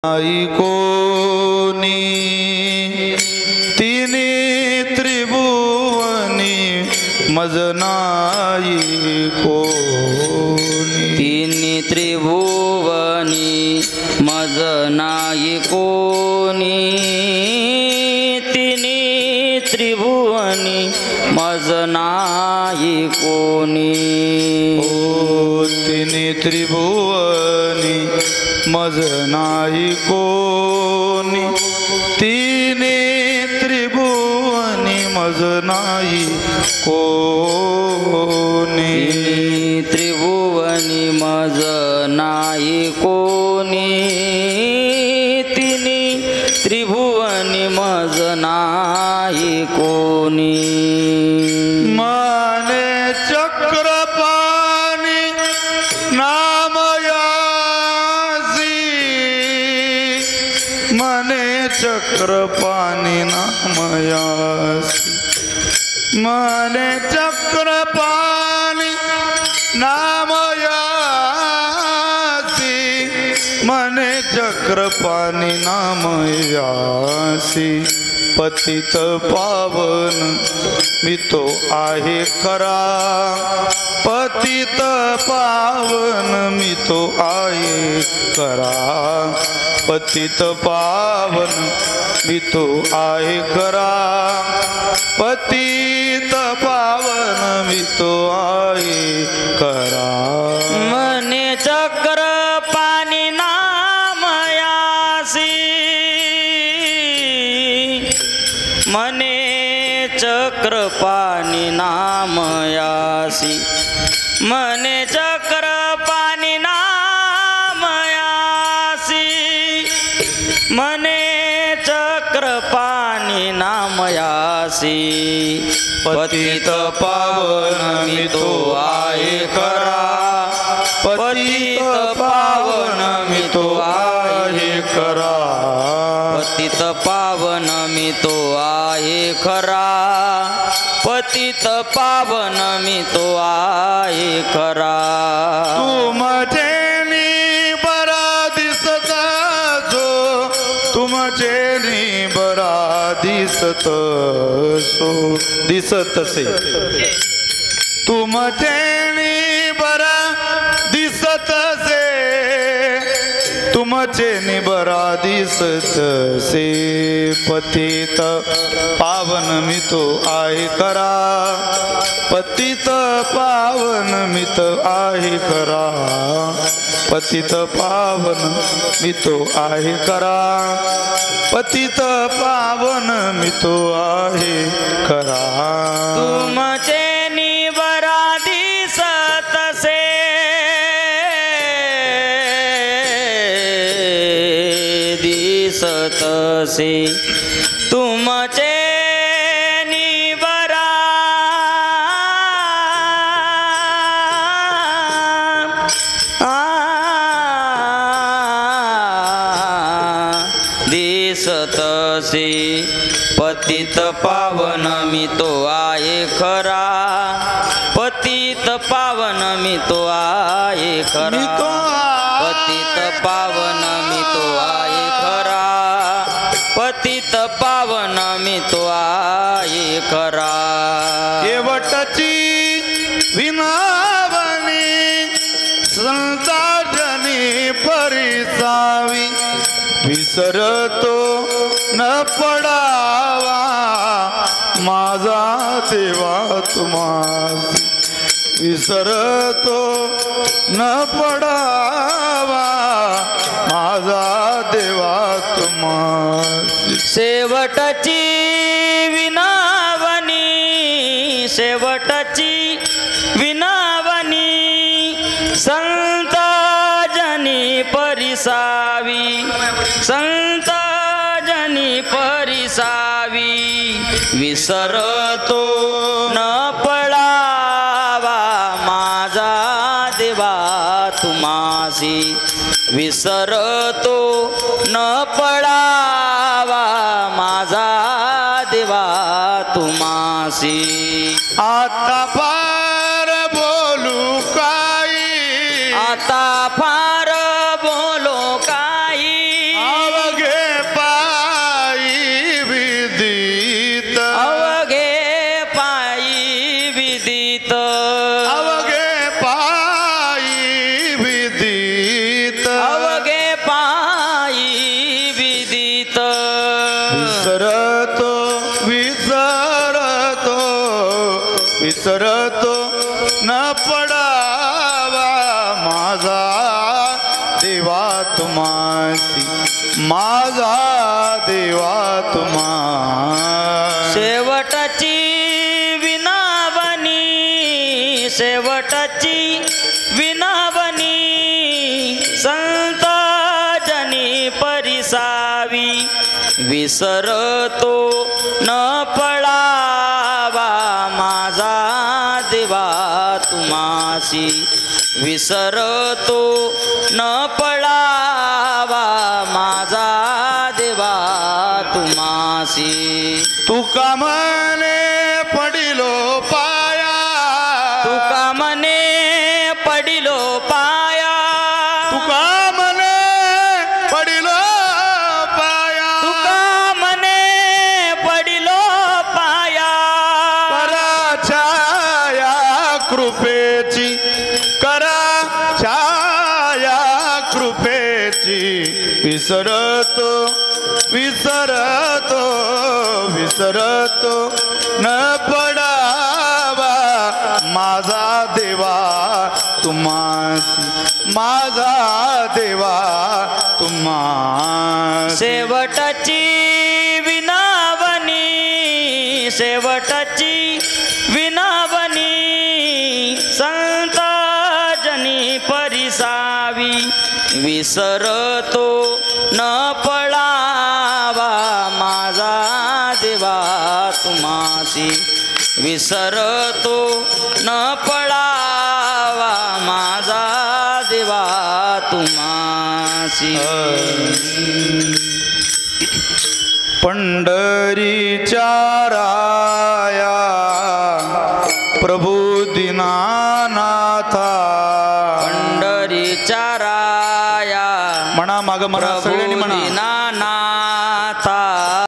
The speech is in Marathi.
आई कोणी तिने त्रिभुवनी मज नाही कोणी तिन्ही त्रिभुवनी मज नाही कोणी तिन्ही त्रिभुवनी मज नाही कोणी ओ तिने त्रिभुवनी मज नाही कोणी तिने त्रिभुवनी मज नाही कोणी त्रिभुवनी मज नाही कोणी तिन्ही त्रिभुवनी मज नाही कोणी माने चक्रपाणी नामयासी मने चक्रपाणी नामयासी मने चक्रपाणी नामयासी मने चक्रपाणी नामयासी पतित पावन मी तो आहे खरा पतित पावन मी तो आहे खरा पतित पावन मी तो आहे खरा पतित पावन मी तो आहे खरा मने चक्र पाणी नामयासी मने चक्र पाणी नामयासी मने चक्र पाणी नामयासी मने चक्र पाणी नामयासी पतित पावन मी तो आहे खरा पतित पावन मी तो आहे खरा पतित पावन मी तो आहे खरा पतित पावन मी तो आहे खरा तू माझे बरा दिसता जो तू माझे बरा दिसत सो दिसत से तू माझे बरा दिसत से तू माझे बरा दिसत से पतित पावन मी तो आहे खरा पतित पावन मी तो आहे खरा पतित पावन मी तो आहे खरा पतित पावन मी तो आहे खरा तुमचे निबरा दिसत से दिसत से तुमचे निबरा दिसत से पतित पावन मी तो आहे खरा पतित पावन मी तो आहे खरा पतित पावन मी तो आहे खरा पतित पावन मी तो आहे खरा केवटची विनावनी संताजनी परिसावी विसरतो न पडावा माझा देवा तुम्हासी विसरतो न पडावा माझा देवा तुम्हासी शेवटची विनावनी शेवटची विनावनी संत जनी परिसावी संत जनी परिसावी विसरतो न पडावा माझा देवा तुम्हासी विसरतो न पडावा माझा देवा तुम्हासी आता फार बोलू काही आता फार बोलो काही विसरतो न पडावा माझा देवा तुम्हासी माझा देवा तुम्हा शेवटाची विनावनी शेवटाची विनावनी संत जनी परिसावी विसरतो न पडावा माझा देवा तुम्हासी विसरतो न पडावा माझा देवा तुम्हासी तुका मने पडिलो पाया तुका मने पडिलो पाया तुका मने पडिलो पाया तुका मने पडिलो पाया करा छाया कृपेची करा छाया कृपेची विसरतो विसरतो विसरतो न पडावा माझा देवा तुम्हासी माझा देवा तुम्हा शेवटाची विनावनी शेवटाची विनावनी संत जनी परिसावी विसरतो न पडावा माझा देवा तुम्हासी विसरतो न पडावा माझा देवा तुम्हासी पंढरीच्या राया प्रभू दीनानाथा पंढरीच्या राया म्हणा माग म्हणा सगळ्यांनी म्हणा